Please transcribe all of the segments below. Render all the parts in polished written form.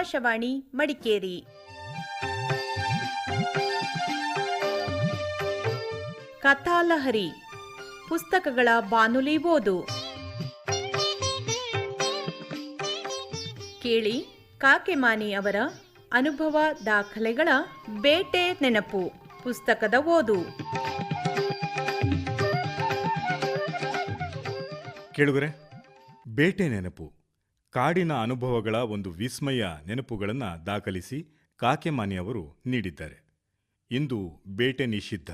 ಆಕಾಶವಾಣಿ ಮಡಿಕೇರಿ. ಕಥಾಲಹರಿ ಪುಸ್ತಕಗಳ ಬಾನುಲಿ ಓದು. ಕೇಳಿ ಕಾಕೆಮಾನಿ ಅವರ ಅನುಭವ ದಾಖಲೆಗಳ ಬೇಟೆ ನೆನಪು ಪುಸ್ತಕದ ಓದು. ಕೇಳುಗರೆ, ಬೇಟೆ ನೆನಪು ಕಾಡಿನ ಅನುಭವಗಳ ಒಂದು ವಿಸ್ಮಯ ನೆನಪುಗಳನ್ನು ದಾಖಲಿಸಿ ಕಾಕೆಮಾನಿ ಅವರು ನೀಡಿದ್ದಾರೆ. ಇಂದು ಬೇಟೆ ನಿಷಿದ್ಧ,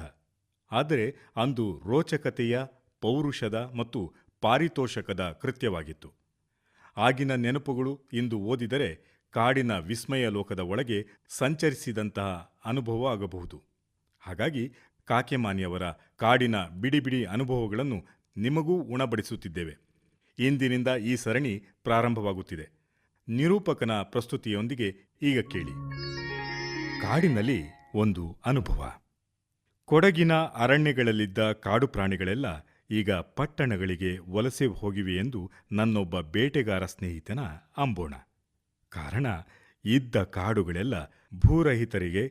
ಆದರೆ ಅಂದು ರೋಚಕತೆಯ, ಪೌರುಷದ ಮತ್ತು ಪಾರಿತೋಷಕದ ಕೃತ್ಯವಾಗಿತ್ತು. ಆಗಿನ ನೆನಪುಗಳು ಇಂದು ಓದಿದರೆ ಕಾಡಿನ ವಿಸ್ಮಯ ಲೋಕದ ಒಳಗೆ ಸಂಚರಿಸಿದಂತಹ ಅನುಭವ ಆಗಬಹುದು. ಹಾಗಾಗಿ ಕಾಕೆಮಾನಿಯವರ ಕಾಡಿನ ಬಿಡಿ ಬಿಡಿ ಅನುಭವಗಳನ್ನು ನಿಮಗೂ ಉಣಬಡಿಸುತ್ತಿದ್ದೇವೆ. ಇಂದಿನಿಂದ ಈ ಸರಣಿ ಪ್ರಾರಂಭವಾಗುತ್ತಿದೆ. ನಿರೂಪಕನ ಪ್ರಸ್ತುತಿಯೊಂದಿಗೆ ಈಗ ಕೇಳಿ. ಕಾಡಿನಲ್ಲಿ ಒಂದು ಅನುಭವ. ಕೊಡಗಿನ ಅರಣ್ಯಗಳಲ್ಲಿದ್ದ ಕಾಡು ಪ್ರಾಣಿಗಳೆಲ್ಲ ಈಗ ಪಟ್ಟಣಗಳಿಗೆ ವಲಸೆ ಹೋಗಿವೆ ಎಂದು ನನ್ನೊಬ್ಬ ಬೇಟೆಗಾರ ಸ್ನೇಹಿತನ ಅಂಬೋಣ. ಕಾರಣ, ಇದ್ದ ಕಾಡುಗಳೆಲ್ಲ ಭೂರಹಿತರಿಗೆ,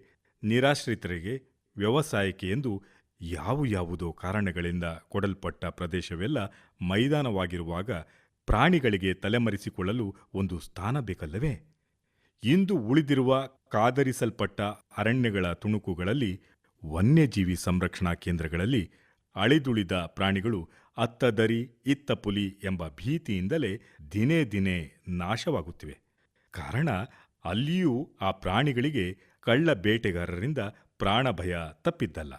ನಿರಾಶ್ರಿತರಿಗೆ, ವ್ಯವಸಾಯಕ್ಕೆ ಎಂದು ಯಾವುದೋ ಕಾರಣಗಳಿಂದ ಕೊಡಲ್ಪಟ್ಟ ಪ್ರದೇಶವೆಲ್ಲ ಮೈದಾನವಾಗಿರುವಾಗ ಪ್ರಾಣಿಗಳಿಗೆ ತಲೆಮರೆಸಿಕೊಳ್ಳಲು ಒಂದು ಸ್ಥಾನ ಬೇಕಲ್ಲವೇ? ಇಂದು ಉಳಿದಿರುವ ಕಾದರಿಸಲ್ಪಟ್ಟ ಅರಣ್ಯಗಳ ತುಣುಕುಗಳಲ್ಲಿ, ವನ್ಯಜೀವಿ ಸಂರಕ್ಷಣಾ ಕೇಂದ್ರಗಳಲ್ಲಿ ಅಳಿದುಳಿದ ಪ್ರಾಣಿಗಳು ಅತ್ತ ದರಿ ಇತ್ತ ಪುಲಿ ಎಂಬ ಭೀತಿಯಿಂದಲೇ ದಿನೇ ದಿನೇ ನಾಶವಾಗುತ್ತಿವೆ. ಕಾರಣ, ಅಲ್ಲಿಯೂ ಆ ಪ್ರಾಣಿಗಳಿಗೆ ಕಳ್ಳ ಬೇಟೆಗಾರರಿಂದ ಪ್ರಾಣಭಯ ತಪ್ಪಿದ್ದಲ್ಲ.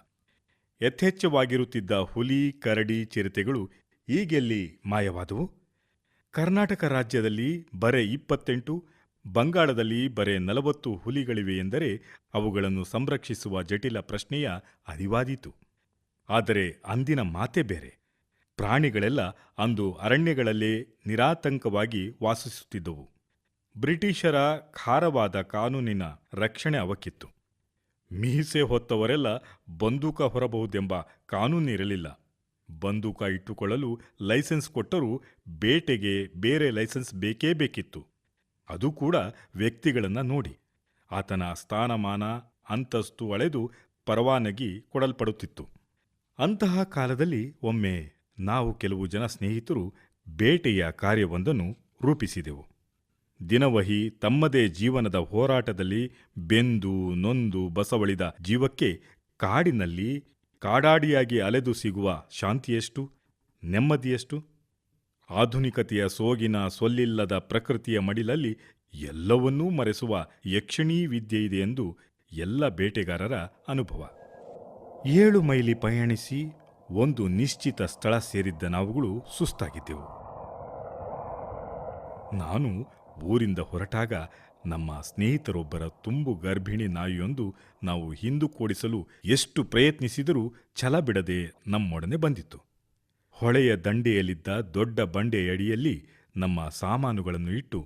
ಯಥೇಚ್ಛವಾಗಿರುತ್ತಿದ್ದ ಹುಲಿ, ಕರಡಿ, ಚಿರತೆಗಳು ಈಗೆಲ್ಲಿ ಮಾಯವಾದವು? ಕರ್ನಾಟಕ ರಾಜ್ಯದಲ್ಲಿ ಬರೆ 28, ಬಂಗಾಳದಲ್ಲಿ ಬರೆ 40 ಹುಲಿಗಳಿವೆ ಎಂದರೆ ಅವುಗಳನ್ನು ಸಂರಕ್ಷಿಸುವ ಜಟಿಲ ಪ್ರಶ್ನೆಯ ಅರಿವಾದೀತು. ಆದರೆ ಅಂದಿನ ಮಾತೇ ಬೇರೆ. ಪ್ರಾಣಿಗಳೆಲ್ಲ ಅಂದು ಅರಣ್ಯಗಳಲ್ಲೇ ನಿರಾತಂಕವಾಗಿ ವಾಸಿಸುತ್ತಿದ್ದವು. ಬ್ರಿಟಿಷರ ಖಾರವಾದ ಕಾನೂನಿನ ರಕ್ಷಣೆ ಅವಕ್ಕಿತ್ತು. ಮೀಸೆ ಹೊತ್ತವರೆಲ್ಲ ಬಂದೂಕ ಹೊರಬಹುದೆಂಬ ಕಾನೂನಿರಲಿಲ್ಲ. ಬಂದೂಕ ಇಟ್ಟುಕೊಳ್ಳಲು ಲೈಸೆನ್ಸ್ ಕೊಟ್ಟರೂ ಬೇಟೆಗೆ ಬೇರೆ ಲೈಸೆನ್ಸ್ ಬೇಕೇ ಬೇಕಿತ್ತು. ಅದು ಕೂಡ ವ್ಯಕ್ತಿಗಳನ್ನು ನೋಡಿ, ಆತನ ಸ್ಥಾನಮಾನ, ಅಂತಸ್ತು ಅಳೆದು ಪರವಾನಗಿ ಕೊಡಲ್ಪಡುತ್ತಿತ್ತು. ಅಂತಹ ಕಾಲದಲ್ಲಿ ಒಮ್ಮೆ ನಾವು ಕೆಲವು ಜನ ಸ್ನೇಹಿತರು ಬೇಟೆಯ ಕಾರ್ಯವೊಂದನ್ನು ರೂಪಿಸಿದೆವು. ದಿನವಹಿ ತಮ್ಮದೇ ಜೀವನದ ಹೋರಾಟದಲ್ಲಿ ಬೆಂದು ನೊಂದು ಬಸವಳಿದ ಜೀವಕ್ಕೆ ಕಾಡಿನಲ್ಲಿ ಕಾಡಾಡಿಯಾಗಿ ಅಲೆದು ಸಿಗುವ ಶಾಂತಿಯೆಷ್ಟು, ನೆಮ್ಮದಿಯೆಷ್ಟು? ಆಧುನಿಕತೆಯ ಸೋಗಿನ ಸೊಲ್ಲಿಲ್ಲದ ಪ್ರಕೃತಿಯ ಮಡಿಲಲ್ಲಿ ಎಲ್ಲವನ್ನೂ ಮರೆಸುವ ಯಕ್ಷಿಣೀ ವಿದ್ಯೆಯಿದೆ ಎಂದು ಎಲ್ಲ ಬೇಟೆಗಾರರ ಅನುಭವ. 7 ಮೈಲಿ ಪಯಣಿಸಿ ಒಂದು ನಿಶ್ಚಿತ ಸ್ಥಳ ಸೇರಿದ್ದ ನಾವುಗಳು ಸುಸ್ತಾಗಿದ್ದೆವು. ನಾನು ಊರಿಂದ ಹೊರಟಾಗ ನಮ್ಮ ಸ್ನೇಹಿತರೊಬ್ಬರ ತುಂಬು ಗರ್ಭಿಣಿ ನಾಯಿಯೊಂದು ನಾವು ಹಿಂದು ಕೂಡಿಸಲು ಎಷ್ಟು ಪ್ರಯತ್ನಿಸಿದರೂ ಛಲ ಬಿಡದೆ ನಮ್ಮೊಡನೆ ಬಂದಿತ್ತು. ಹೊಳೆಯ ದಂಡೆಯಲ್ಲಿದ್ದ ದೊಡ್ಡ ಬಂಡೆಯಡಿಯಲ್ಲಿ ನಮ್ಮ ಸಾಮಾನುಗಳನ್ನು ಇಟ್ಟು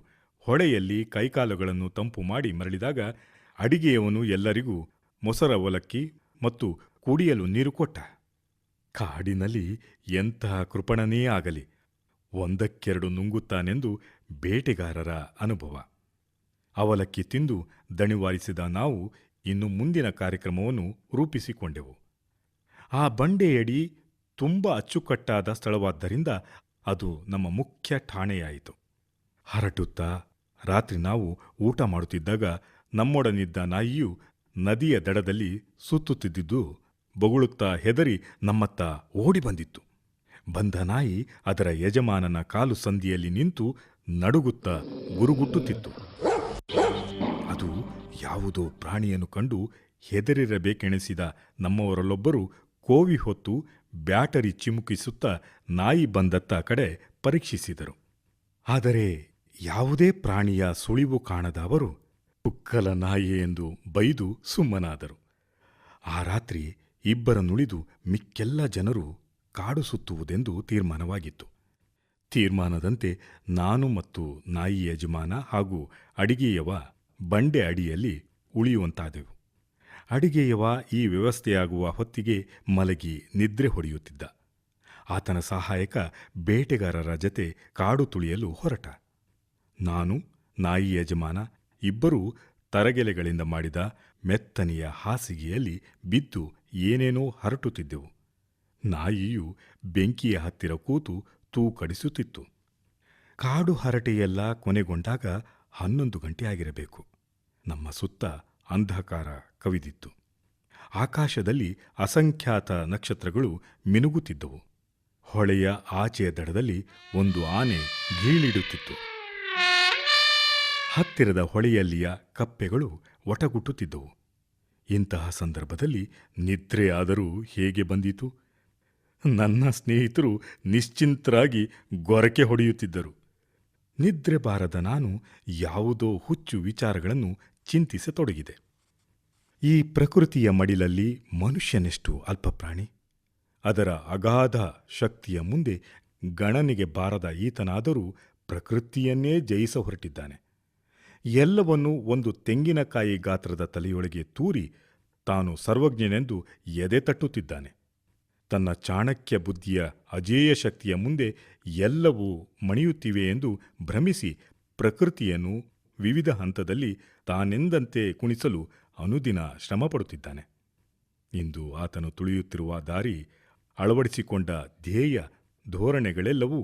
ಹೊಳೆಯಲ್ಲಿ ಕೈಕಾಲುಗಳನ್ನು ತಂಪು ಮಾಡಿ ಮರಳಿದಾಗ ಅಡಿಗೆಯವನು ಎಲ್ಲರಿಗೂ ಮೊಸರ ಒಲಕ್ಕಿ ಮತ್ತು ಕುಡಿಯಲು ನೀರು ಕೊಟ್ಟ. ಕಾಡಿನಲ್ಲಿ ಎಂತಹ ಕೃಪಣನೇ ಆಗಲಿ, ಒಂದಕ್ಕೆರಡು ನುಂಗುತ್ತಾನೆಂದು ಬೇಟೆಗಾರರ ಅನುಭವ. ಅವಲಕ್ಕಿ ತಿಂದು ದಣಿವಾರಿಸಿದ ನಾವು ಇನ್ನು ಮುಂದಿನ ಕಾರ್ಯಕ್ರಮವನ್ನು ರೂಪಿಸಿಕೊಂಡೆವು. ಆ ಬಂಡೆಯಡಿ ತುಂಬ ಅಚ್ಚುಕಟ್ಟಾದ ಸ್ಥಳವಾದ್ದರಿಂದ ಅದು ನಮ್ಮ ಮುಖ್ಯ ಠಾಣೆಯಾಯಿತು. ಹರಟುತ್ತಾ ರಾತ್ರಿ ನಾವು ಊಟ ಮಾಡುತ್ತಿದ್ದಾಗ ನಮ್ಮೊಡನಿದ್ದ ನಾಯಿಯು ನದಿಯ ದಡದಲ್ಲಿ ಸುತ್ತುತ್ತಿದ್ದುದು ಬೊಗಳುತ್ತಾ ಹೆದರಿ ನಮ್ಮತ್ತ ಓಡಿ ಬಂದಿತ್ತು. ಬಂದ ನಾಯಿ ಅದರ ಯಜಮಾನನ ಕಾಲು ಸಂದಿಯಲ್ಲಿ ನಿಂತು ನಡುಗುತ್ತಾ ಗುರುಗುಟ್ಟುತ್ತಿತ್ತು. ಅದು ಯಾವುದೋ ಪ್ರಾಣಿಯನ್ನು ಕಂಡು ಹೆದರಿರಬೇಕೆಣಿಸಿದ ನಮ್ಮವರಲ್ಲೊಬ್ಬರು ಕೋವಿ ಹೊತ್ತು ಬ್ಯಾಟರಿ ಚಿಮುಕಿಸುತ್ತಾ ನಾಯಿ ಬಂದತ್ತ ಕಡೆ ಪರೀಕ್ಷಿಸಿದರು. ಆದರೆ ಯಾವುದೇ ಪ್ರಾಣಿಯ ಸುಳಿವು ಕಾಣದ ಅವರು ಕುಕ್ಕಲ ನಾಯಿ ಎಂದು ಬೈದು ಸುಮ್ಮನಾದರು. ಆ ರಾತ್ರಿ ಇಬ್ಬರನ್ನುಳಿದು ಮಿಕ್ಕೆಲ್ಲ ಜನರು ಕಾಡು ಸುತ್ತುವುದೆಂದು ತೀರ್ಮಾನವಾಗಿತ್ತು. ತೀರ್ಮಾನದಂತೆ ನಾನು ಮತ್ತು ನಾಯಿ ಯಜಮಾನ ಹಾಗೂ ಅಡಿಗೆಯವ ಬಂಡೆ ಅಡಿಯಲ್ಲಿ ಉಳಿಯುವಂತಾದೆವು. ಅಡಿಗೆಯವ ಈ ವ್ಯವಸ್ಥೆಯಾಗುವ ಹೊತ್ತಿಗೆ ಮಲಗಿ ನಿದ್ರೆ ಹೊಡೆಯುತ್ತಿದ್ದ. ಆತನ ಸಹಾಯಕ ಬೇಟೆಗಾರರ ಜತೆ ಕಾಡು ತುಳಿಯಲು ಹೊರಟ. ನಾನು, ನಾಯಿ ಯಜಮಾನ ಇಬ್ಬರೂ ತರಗೆಲೆಗಳಿಂದ ಮಾಡಿದ ಮೆತ್ತನೆಯ ಹಾಸಿಗೆಯಲ್ಲಿ ಬಿದ್ದು ಏನೇನೋ ಹರಟುತ್ತಿದ್ದೆವು. ನಾಯಿಯು ಬೆಂಕಿಯ ಹತ್ತಿರ ಕೂತು ತೂಕಡಿಸುತ್ತಿತ್ತು. ಕಾಡು ಹರಟೆಯೆಲ್ಲ ಕೊನೆಗೊಂಡಾಗ 11 ಗಂಟೆ ಆಗಿರಬೇಕು. ನಮ್ಮ ಸುತ್ತ ಅಂಧಕಾರ ಕವಿದಿತ್ತು. ಆಕಾಶದಲ್ಲಿ ಅಸಂಖ್ಯಾತ ನಕ್ಷತ್ರಗಳು ಮಿನುಗುತ್ತಿದ್ದವು. ಹೊಳೆಯ ಆಚೆಯ ದಡದಲ್ಲಿ ಒಂದು ಆನೆ ಗೀಳಿಡುತ್ತಿತ್ತು. ಹತ್ತಿರದ ಹೊಳೆಯಲ್ಲಿಯ ಕಪ್ಪೆಗಳು ಒಟಗುಟ್ಟುತ್ತಿದ್ದವು. ಇಂತಹ ಸಂದರ್ಭದಲ್ಲಿ ನಿದ್ರೆಯಾದರೂ ಹೇಗೆ ಬಂದಿತು? ನನ್ನ ಸ್ನೇಹಿತರು ನಿಶ್ಚಿಂತರಾಗಿ ಗೊರಕೆ ಹೊಡೆಯುತ್ತಿದ್ದರು. ನಿದ್ರೆ ಬಾರದ ನಾನು ಯಾವುದೋ ಹುಚ್ಚು ವಿಚಾರಗಳನ್ನು ಚಿಂತಿಸತೊಡಗಿದೆ. ಈ ಪ್ರಕೃತಿಯ ಮಡಿಲಲ್ಲಿ ಮನುಷ್ಯನೆಷ್ಟು ಅಲ್ಪಪ್ರಾಣಿ. ಅದರ ಅಗಾಧ ಶಕ್ತಿಯ ಮುಂದೆ ಗಣನೆಗೆ ಬಾರದ ಈತನಾದರೂ ಪ್ರಕೃತಿಯನ್ನೇ ಜಯಿಸ ಹೊರಟಿದ್ದಾನೆ. ಎಲ್ಲವನ್ನೂ ಒಂದು ತೆಂಗಿನಕಾಯಿ ಗಾತ್ರದ ತಲೆಯೊಳಗೆ ತೂರಿ ತಾನು ಸರ್ವಜ್ಞನೆಂದು ಎದೆ ತಟ್ಟುತ್ತಿದ್ದಾನೆ. ತನ್ನ ಚಾಣಕ್ಯ ಬುದ್ಧಿಯ ಅಜೇಯ ಶಕ್ತಿಯ ಮುಂದೆ ಎಲ್ಲವೂ ಮಣಿಯುತ್ತಿವೆ ಎಂದು ಭ್ರಮಿಸಿ ಪ್ರಕೃತಿಯನ್ನು ವಿವಿಧ ಹಂತದಲ್ಲಿ ತಾನೆಂದಂತೆ ಕುಣಿಸಲು ಅನುದಿನ ಶ್ರಮಪಡುತ್ತಿದ್ದಾನೆ. ಇಂದು ಆತನು ತುಳಿಯುತ್ತಿರುವ ದಾರಿ, ಅಳವಡಿಸಿಕೊಂಡ ಧ್ಯೇಯ ಧೋರಣೆಗಳೆಲ್ಲವೂ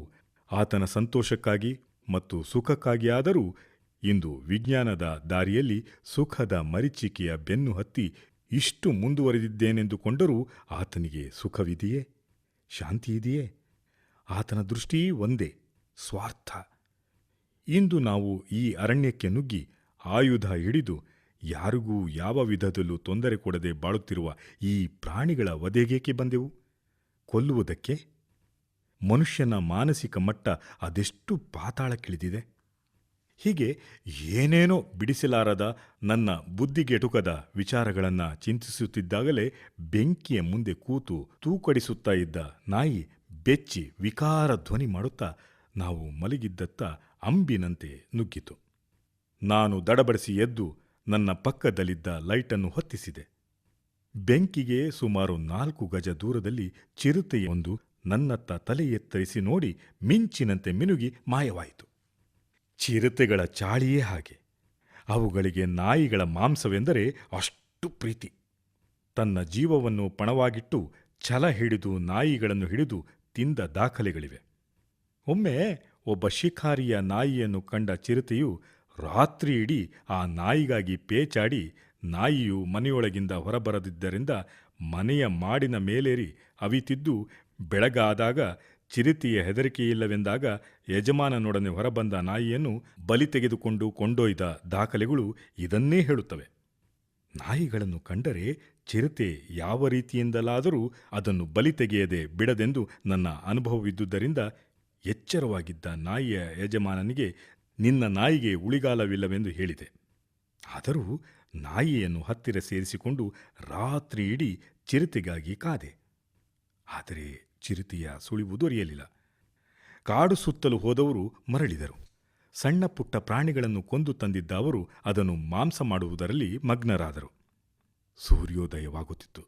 ಆತನ ಸಂತೋಷಕ್ಕಾಗಿ ಮತ್ತು ಸುಖಕ್ಕಾಗಿಯಾದರೂ ಇಂದು ವಿಜ್ಞಾನದ ದಾರಿಯಲ್ಲಿ ಸುಖದ ಮರೀಚಿಕೆಯ ಬೆನ್ನು ಹತ್ತಿ ಇಷ್ಟು ಮುಂದುವರೆದಿದ್ದೇನೆಂದುಕೊಂಡರೂ ಆತನಿಗೆ ಸುಖವಿದೆಯೇ? ಶಾಂತಿಯಿದೆಯೇ? ಆತನ ದೃಷ್ಟಿ ಒಂದೇ, ಸ್ವಾರ್ಥ. ಇಂದು ನಾವು ಈ ಅರಣ್ಯಕ್ಕೆ ನುಗ್ಗಿ ಆಯುಧ ಹಿಡಿದು ಯಾರಿಗೂ ಯಾವ ವಿಧದಲ್ಲೂ ತೊಂದರೆ ಕೊಡದೆ ಬಾಳುತ್ತಿರುವ ಈ ಪ್ರಾಣಿಗಳ ವಧೆಗೇಕೆ ಬಂದೆವು? ಕೊಲ್ಲುವುದಕ್ಕೆ? ಮನುಷ್ಯನ ಮಾನಸಿಕ ಮಟ್ಟ ಅದೆಷ್ಟು ಪಾತಾಳಕ್ಕಿಳಿದಿದೆ! ಹೀಗೆ ಏನೇನೋ ಬಿಡಿಸಲಾರದ ನನ್ನ ಬುದ್ಧಿಗೆಟುಕದ ವಿಚಾರಗಳನ್ನು ಚಿಂತಿಸುತ್ತಿದ್ದಾಗಲೇ ಬೆಂಕಿಯ ಮುಂದೆ ಕೂತು ತೂಕಡಿಸುತ್ತಾ ಇದ್ದ ನಾಯಿ ಬೆಚ್ಚಿ ವಿಕಾರ ಧ್ವನಿ ಮಾಡುತ್ತಾ ನಾವು ಮಲಗಿದ್ದತ್ತ ಅಂಬಿನಂತೆ ನುಗ್ಗಿತು. ನಾನು ದಡಬಡಿಸಿ ಎದ್ದು ನನ್ನ ಪಕ್ಕದಲ್ಲಿದ್ದ ಲೈಟನ್ನು ಹೊತ್ತಿಸಿದೆ. ಬೆಂಕಿಗೆ ಸುಮಾರು 4 ಗಜ ದೂರದಲ್ಲಿ ಚಿರತೆಯೊಂದು ನನ್ನತ್ತ ತಲೆ ಎತ್ತರಿಸಿ ನೋಡಿ ಮಿಂಚಿನಂತೆ ಮಿನುಗಿ ಮಾಯವಾಯಿತು. ಚಿರತೆಗಳ ಚಾಳಿಯೇ ಹಾಗೆ. ಅವುಗಳಿಗೆ ನಾಯಿಗಳ ಮಾಂಸವೆಂದರೆ ಅಷ್ಟು ಪ್ರೀತಿ. ತನ್ನ ಜೀವವನ್ನು ಪಣವಾಗಿಟ್ಟು ಛಲ ಹಿಡಿದು ನಾಯಿಗಳನ್ನು ಹಿಡಿದು ತಿಂದ ದಾಖಲೆಗಳಿವೆ. ಒಮ್ಮೆ ಒಬ್ಬ ಶಿಕಾರಿಯ ನಾಯಿಯನ್ನು ಕಂಡ ಚಿರತೆಯು ರಾತ್ರಿ ಇಡೀ ಆ ನಾಯಿಗಾಗಿ ಪೇಚಾಡಿ ನಾಯಿಯು ಮನೆಯೊಳಗಿಂದ ಹೊರಬರದಿದ್ದರಿಂದ ಮನೆಯ ಮಾಡಿನ ಮೇಲೇರಿ ಅವಿತಿದ್ದು ಬೆಳಗಾದಾಗ ಚಿರತೆಯ ಹೆದರಿಕೆಯಿಲ್ಲವೆಂದಾಗ ಯಜಮಾನನೊಡನೆ ಹೊರಬಂದ ನಾಯಿಯನ್ನು ಬಲಿ ತೆಗೆದುಕೊಂಡು ಕೊಂಡೊಯ್ದ ದಾಖಲೆಗಳು ಇದನ್ನೇ ಹೇಳುತ್ತವೆ. ನಾಯಿಗಳನ್ನು ಕಂಡರೆ ಚಿರತೆ ಯಾವ ರೀತಿಯಿಂದಲಾದರೂ ಅದನ್ನು ಬಲಿ ತೆಗೆಯದೆ ಬಿಡದೆಂದು ನನ್ನ ಅನುಭವವಿದ್ದುದರಿಂದ ಎಚ್ಚರವಾಗಿದ್ದ ನಾಯಿಯ ಯಜಮಾನನಿಗೆ ನಿನ್ನ ನಾಯಿಗೆ ಉಳಿಗಾಲವಿಲ್ಲವೆಂದು ಹೇಳಿದೆ. ಆದರೂ ನಾಯಿಯನ್ನು ಹತ್ತಿರ ಸೇರಿಸಿಕೊಂಡು ರಾತ್ರಿ ಇಡೀ ಚಿರತೆಗಾಗಿ ಕಾದೆ. ಆದರೆ ಚಿರತೆಯ ಸುಳಿವು ದೊರೆಯಲಿಲ್ಲ. ಕಾಡು ಸುತ್ತಲೂ ಹೋದವರು ಮರಳಿದರು. ಸಣ್ಣ ಪುಟ್ಟ ಪ್ರಾಣಿಗಳನ್ನು ಕೊಂದು ತಂದಿದ್ದ ಅವರು ಅದನ್ನು ಮಾಂಸ ಮಾಡುವುದರಲ್ಲಿ ಮಗ್ನರಾದರು. ಸೂರ್ಯೋದಯವಾಗುತ್ತಿತ್ತು.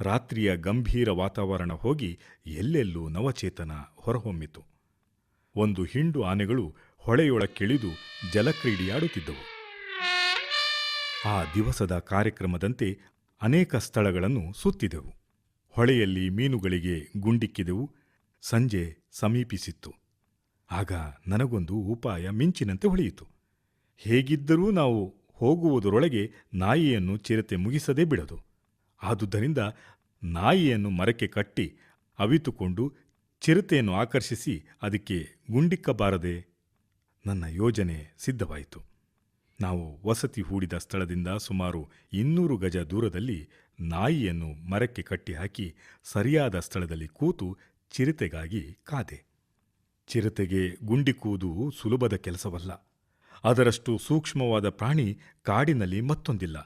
ರಾತ್ರಿಯ ಗಂಭೀರ ವಾತಾವರಣ ಹೋಗಿ ಎಲ್ಲೆಲ್ಲೂ ನವಚೇತನ ಹೊರಹೊಮ್ಮಿತು. ಒಂದು ಹಿಂಡು ಆನೆಗಳು ಹೊಳೆಯೊಳಕ್ಕಿಳಿದು ಜಲಕ್ರೀಡೆಯಾಡುತ್ತಿದ್ದವು. ಆ ದಿವಸದ ಕಾರ್ಯಕ್ರಮದಂತೆ ಅನೇಕ ಸ್ಥಳಗಳನ್ನು ಸುತ್ತಿದೆವು. ಹೊಳೆಯಲ್ಲಿ ಮೀನುಗಳಿಗೆ ಗುಂಡಿಕ್ಕಿದೆವು. ಸಂಜೆ ಸಮೀಪಿಸಿತ್ತು. ಆಗ ನನಗೊಂದು ಉಪಾಯ ಮಿಂಚಿನಂತೆ ಹೊಳೆಯಿತು. ಹೇಗಿದ್ದರೂ ನಾವು ಹೋಗುವುದರೊಳಗೆ ನಾಯಿಯನ್ನು ಚಿರತೆ ಮುಗಿಸದೇ ಬಿಡದು. ಆದುದರಿಂದ ನಾಯಿಯನ್ನು ಮರಕ್ಕೆ ಕಟ್ಟಿ ಅವಿತುಕೊಂಡು ಚಿರತೆಯನ್ನು ಆಕರ್ಷಿಸಿ ಅದಕ್ಕೆ ಗುಂಡಿಕ್ಕಬಾರದೆ? ನನ್ನ ಯೋಜನೆ ಸಿದ್ಧವಾಯಿತು. ನಾವು ವಸತಿ ಹೂಡಿದ ಸ್ಥಳದಿಂದ ಸುಮಾರು 200 ಗಜ ದೂರದಲ್ಲಿ ನಾಯಿಯನ್ನು ಮರಕ್ಕೆ ಕಟ್ಟಿಹಾಕಿ ಸರಿಯಾದ ಸ್ಥಳದಲ್ಲಿ ಕೂತು ಚಿರತೆಗಾಗಿ ಕಾದೆ. ಚಿರತೆಗೆ ಗುಂಡಿಕ್ಕುವುದು ಸುಲಭದ ಕೆಲಸವಲ್ಲ. ಅದರಷ್ಟು ಸೂಕ್ಷ್ಮವಾದ ಪ್ರಾಣಿ ಕಾಡಿನಲ್ಲಿ ಮತ್ತೊಂದಿಲ್ಲ.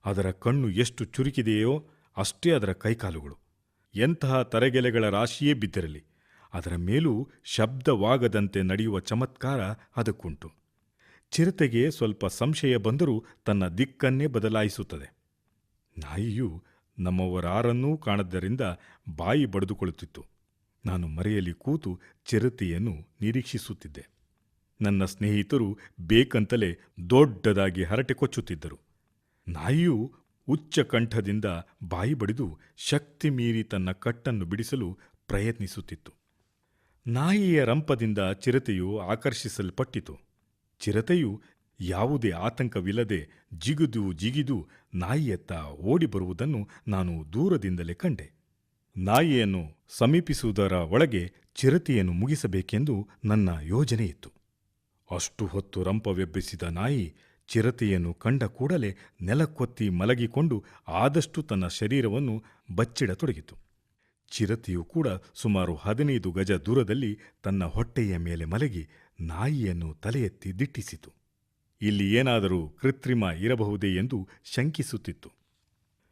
ಅದರ ಕಣ್ಣು ಎಷ್ಟು ಚುರುಕಿದೆಯೋ ಅಷ್ಟೇ ಅದರ ಕೈಕಾಲುಗಳು. ಎಂತಹ ತರಗೆಲೆಗಳ ರಾಶಿಯೇ ಬಿದ್ದಿರಲಿ, ಅದರ ಮೇಲೂ ಶಬ್ದವಾಗದಂತೆ ನಡೆಯುವ ಚಮತ್ಕಾರ ಅದಕ್ಕುಂಟು. ಚಿರತೆಗೆ ಸ್ವಲ್ಪ ಸಂಶಯ ಬಂದರೂ ತನ್ನ ದಿಕ್ಕನ್ನೇ ಬದಲಾಯಿಸುತ್ತದೆ. ನಾಯಿಯು ನಮ್ಮವರಾರನ್ನೂ ಕಾಣದ್ದರಿಂದ ಬಾಯಿ ಬಡಿದುಕೊಳ್ಳುತ್ತಿತ್ತು. ನಾನು ಮರೆಯಲ್ಲಿ ಕೂತು ಚಿರತೆಯನ್ನು ನಿರೀಕ್ಷಿಸುತ್ತಿದ್ದೆ. ನನ್ನ ಸ್ನೇಹಿತರು ಬೇಕಂತಲೇ ದೊಡ್ಡದಾಗಿ ಹರಟೆ ಕೊಚ್ಚುತ್ತಿದ್ದರು. ನಾಯಿಯು ಉಚ್ಚ ಕಂಠದಿಂದ ಬಾಯಿ ಬಡಿದು ಶಕ್ತಿ ಮೀರಿ ತನ್ನ ಕಟ್ಟನ್ನು ಬಿಡಿಸಲು ಪ್ರಯತ್ನಿಸುತ್ತಿತ್ತು. ನಾಯಿಯ ರಂಪದಿಂದ ಚಿರತೆಯು ಆಕರ್ಷಿಸಲ್ಪಟ್ಟಿತು. ಚಿರತೆಯು ಯಾವುದೇ ಆತಂಕವಿಲ್ಲದೆ ಜಿಗಿದು ನಾಯಿಯತ್ತ ಓಡಿ ಬರುವುದನ್ನು ನಾನು ದೂರದಿಂದಲೇ ಕಂಡೆ. ನಾಯಿಯನ್ನು ಸಮೀಪಿಸುವುದರ ಒಳಗೆ ಚಿರತೆಯನ್ನು ಮುಗಿಸಬೇಕೆಂದು ನನ್ನ ಯೋಜನೆಯಿತ್ತು. ಅಷ್ಟು ಹೊತ್ತು ರಂಪವೆಬ್ಬಿಸಿದ ನಾಯಿ ಚಿರತೆಯನ್ನು ಕಂಡ ಕೂಡಲೇ ನೆಲಕ್ಕೊತ್ತಿ ಮಲಗಿಕೊಂಡು ಆದಷ್ಟು ತನ್ನ ಶರೀರವನ್ನು ಬಚ್ಚಿಡತೊಡಗಿತು. ಚಿರತೆಯು ಕೂಡ ಸುಮಾರು 15 ಗಜ ದೂರದಲ್ಲಿ ತನ್ನ ಹೊಟ್ಟೆಯ ಮೇಲೆ ಮಲಗಿ ನಾಯಿಯನ್ನು ತಲೆ ಎತ್ತಿ ದಿಟ್ಟಿಸಿತು. ಇಲ್ಲಿ ಏನಾದರೂ ಕೃತ್ರಿಮ ಇರಬಹುದೇ ಎಂದು ಶಂಕಿಸುತ್ತಿತ್ತು.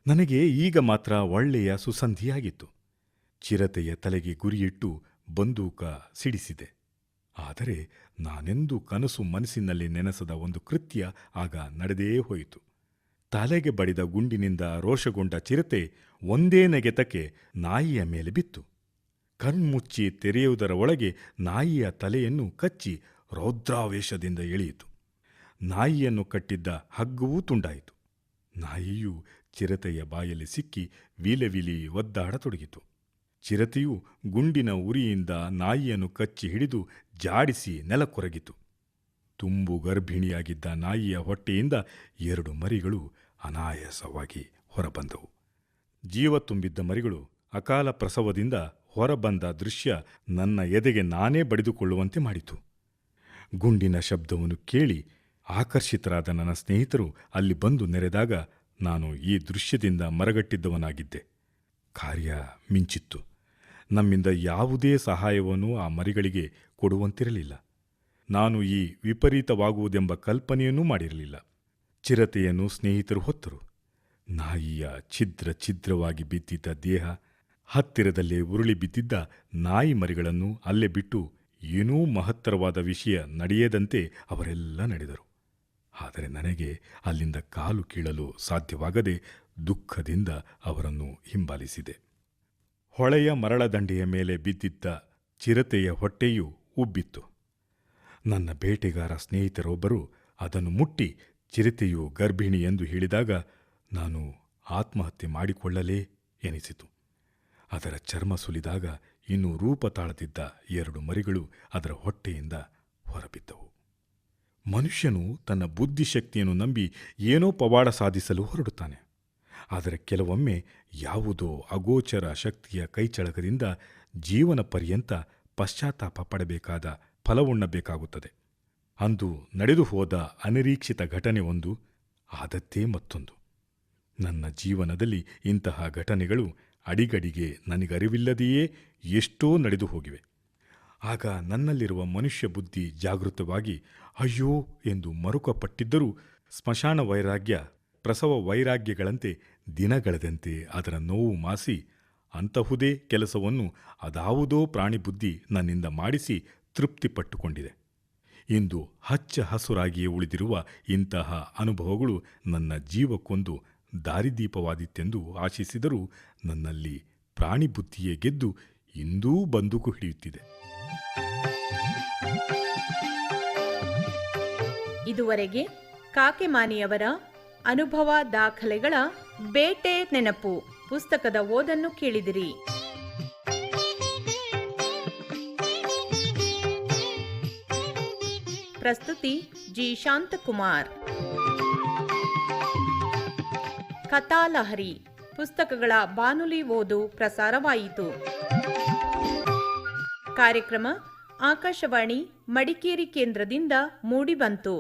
ನನಗೆ ಈಗ ಮಾತ್ರ ಒಳ್ಳೆಯ ಸುಸಂಧಿಯಾಗಿತ್ತು. ಚಿರತೆಯ ತಲೆಗೆ ಗುರಿಯಿಟ್ಟು ಬಂದೂಕ ಸಿಡಿಸಿದೆ. ಆದರೆ ನಾನೆಂದೂ ಕನಸು ಮನಸ್ಸಿನಲ್ಲಿ ನೆನೆಸದ ಒಂದು ಕೃತ್ಯ ಆಗ ನಡೆದೇ ಹೋಯಿತು. ತಲೆಗೆ ಬಡಿದ ಗುಂಡಿನಿಂದ ರೋಷಗೊಂಡ ಚಿರತೆ ಒಂದೇ ನೆಗೆತಕ್ಕೆ ನಾಯಿಯ ಮೇಲೆ ಬಿತ್ತು. ಕಣ್ಮುಚ್ಚಿ ತೆರೆಯುವುದರ ಒಳಗೆ ನಾಯಿಯ ತಲೆಯನ್ನು ಕಚ್ಚಿ ರೌದ್ರಾವೇಶದಿಂದ ಎಳೆಯಿತು. ನಾಯಿಯನ್ನು ಕಟ್ಟಿದ್ದ ಹಗ್ಗವೂ ತುಂಡಾಯಿತು. ನಾಯಿಯು ಚಿರತೆಯ ಬಾಯಲ್ಲಿ ಸಿಕ್ಕಿ ವಿಲೆವಿಲಿ ಒದ್ದಾಡತೊಡಗಿತು. ಚಿರತೆಯು ಗುಂಡಿನ ಉರಿಯಿಂದ ನಾಯಿಯನ್ನು ಕಚ್ಚಿ ಹಿಡಿದು ಜಾಡಿಸಿ ನೆಲಕ್ಕೊರಗಿತು. ತುಂಬು ಗರ್ಭಿಣಿಯಾಗಿದ್ದ ನಾಯಿಯ ಹೊಟ್ಟೆಯಿಂದ 2 ಮರಿಗಳು ಅನಾಯಾಸವಾಗಿ ಹೊರಬಂದವು. ಜೀವ ತುಂಬಿದ್ದ ಮರಿಗಳು ಅಕಾಲ ಪ್ರಸವದಿಂದ ಹೊರಬಂದ ದೃಶ್ಯ ನನ್ನ ಎದೆಗೆ ನಾನೇ ಬಡಿದುಕೊಳ್ಳುವಂತೆ ಮಾಡಿತು. ಗುಂಡಿನ ಶಬ್ದವನ್ನು ಕೇಳಿ ಆಕರ್ಷಿತರಾದ ನನ್ನ ಸ್ನೇಹಿತರು ಅಲ್ಲಿ ಬಂದು ನೆರೆದಾಗ ನಾನು ಈ ದೃಶ್ಯದಿಂದ ಮರಗಟ್ಟಿದ್ದವನಾಗಿದ್ದೆ. ಕಾರ್ಯ ಮಿಂಚಿತ್ತು. ನಮ್ಮಿಂದ ಯಾವುದೇ ಸಹಾಯವನ್ನು ಆ ಮರಿಗಳಿಗೆ ಕೊಡುವಂತಿರಲಿಲ್ಲ. ನಾನು ಈ ವಿಪರೀತವಾಗುವುದೆಂಬ ಕಲ್ಪನೆಯನ್ನೂ ಮಾಡಿರಲಿಲ್ಲ. ಚಿರತೆಯನ್ನು ಸ್ನೇಹಿತರು ಹೊತ್ತರು. ನಾಯಿಯ ಛಿದ್ರವಾಗಿ ಬಿದ್ದಿದ್ದ ದೇಹ, ಹತ್ತಿರದಲ್ಲೇ ಉರುಳಿ ಬಿದ್ದಿದ್ದ ನಾಯಿ ಮರಿಗಳನ್ನು ಅಲ್ಲೇ ಬಿಟ್ಟು ಏನೂ ಮಹತ್ತರವಾದ ವಿಷಯ ನಡೆಯದಂತೆ ಅವರೆಲ್ಲ ನಡೆದರು. ಆದರೆ ನನಗೆ ಅಲ್ಲಿಂದ ಕಾಲು ಕೀಳಲು ಸಾಧ್ಯವಾಗದೆ ದುಃಖದಿಂದ ಅವರನ್ನು ಹಿಂಬಾಲಿಸಿದೆ. ಹೊಳೆಯ ಮರಳದಂಡೆಯ ಮೇಲೆ ಬಿದ್ದಿದ್ದ ಚಿರತೆಯ ಹೊಟ್ಟೆಯು ಉಬ್ಬಿತ್ತು. ನನ್ನ ಬೇಟೆಗಾರ ಸ್ನೇಹಿತರೊಬ್ಬರು ಅದನ್ನು ಮುಟ್ಟಿ ಚಿರತೆಯು ಗರ್ಭಿಣಿ ಎಂದು ಹೇಳಿದಾಗ ನಾನು ಆತ್ಮಹತ್ಯೆ ಮಾಡಿಕೊಳ್ಳಲೇ ಎನಿಸಿತು. ಅದರ ಚರ್ಮ ಸುಲಿದಾಗ ಇನ್ನೂ ರೂಪ ತಾಳದಿದ್ದ 2 ಮರಿಗಳು ಅದರ ಹೊಟ್ಟೆಯಿಂದ ಹೊರಬಿದ್ದವು. ಮನುಷ್ಯನು ತನ್ನ ಬುದ್ಧಿಶಕ್ತಿಯನ್ನು ನಂಬಿ ಏನೋ ಪವಾಡ ಸಾಧಿಸಲು ಹೊರಡುತ್ತಾನೆ. ಆದರೆ ಕೆಲವೊಮ್ಮೆ ಯಾವುದೋ ಅಗೋಚರ ಶಕ್ತಿಯ ಕೈಚಳಕದಿಂದ ಜೀವನ ಪರ್ಯಂತ ಪಶ್ಚಾತ್ತಾಪ ಪಡಬೇಕಾದ ಫಲವುಣ್ಣಬೇಕಾಗುತ್ತದೆ. ಅಂದು ನಡೆದು ಹೋದ ಅನಿರೀಕ್ಷಿತ ಘಟನೆ ಒಂದು, ಆದತ್ತೇ ಮತ್ತೊಂದು. ನನ್ನ ಜೀವನದಲ್ಲಿ ಇಂತಹ ಘಟನೆಗಳು ಅಡಿಗಡಿಗೆ ನನಗರಿವಿಲ್ಲದೆಯೇ ಎಷ್ಟೋ ನಡೆದು ಹೋಗಿವೆ. ಆಗ ನನ್ನಲ್ಲಿರುವ ಮನುಷ್ಯ ಬುದ್ಧಿ ಜಾಗೃತವಾಗಿ ಅಯ್ಯೋ ಎಂದು ಮರುಕಪಟ್ಟಿದ್ದರೂ ಸ್ಮಶಾನ ವೈರಾಗ್ಯ, ಪ್ರಸವ ವೈರಾಗ್ಯಗಳಂತೆ ದಿನಗಳೆದಂತೆ ಅದರ ನೋವು ಮಾಸಿ ಅಂತಹುದೇ ಕೆಲಸವನ್ನು ಅದಾವುದೋ ಪ್ರಾಣಿಬುದ್ಧಿ ನನ್ನಿಂದ ಮಾಡಿಸಿ ತೃಪ್ತಿಪಟ್ಟುಕೊಂಡಿದೆ. ಇಂದು ಹಚ್ಚ ಹಸುರಾಗಿಯೇ ಉಳಿದಿರುವ ಇಂತಹ ಅನುಭವಗಳು ನನ್ನ ಜೀವಕ್ಕೊಂದು ದಾರಿದೀಪವಾದಿತ್ತೆಂದು ಆಶಿಸಿದರೂ ನನ್ನಲ್ಲಿ ಪ್ರಾಣಿಬುದ್ಧಿಯೇ ಗೆದ್ದು ಇಂದೂ ಬಂದೂಕು ಹಿಡಿಯುತ್ತಿದೆ. ಇದುವರೆಗೆ ಕಾಕೆಮಾನಿಯವರ ಅನುಭವ ದಾಖಲೆಗಳ ಬೇಟೆ ನೆನಪು ಪುಸ್ತಕದ ಓದನ್ನು ಕೇಳಿದಿರಿ. ಪ್ರಸ್ತುತಿ ಜಿ ಶಾಂತಕುಮಾರ್. ಕಥಾಲಹರಿ ಪುಸ್ತಕಗಳ ಬಾನುಲಿ ಓದು ಪ್ರಸಾರವಾಯಿತು. ಕಾರ್ಯಕ್ರಮ ಆಕಾಶವಾಣಿ ಮಡಿಕೇರಿ ಕೇಂದ್ರದಿಂದ ಮೂಡಿಬಂತು.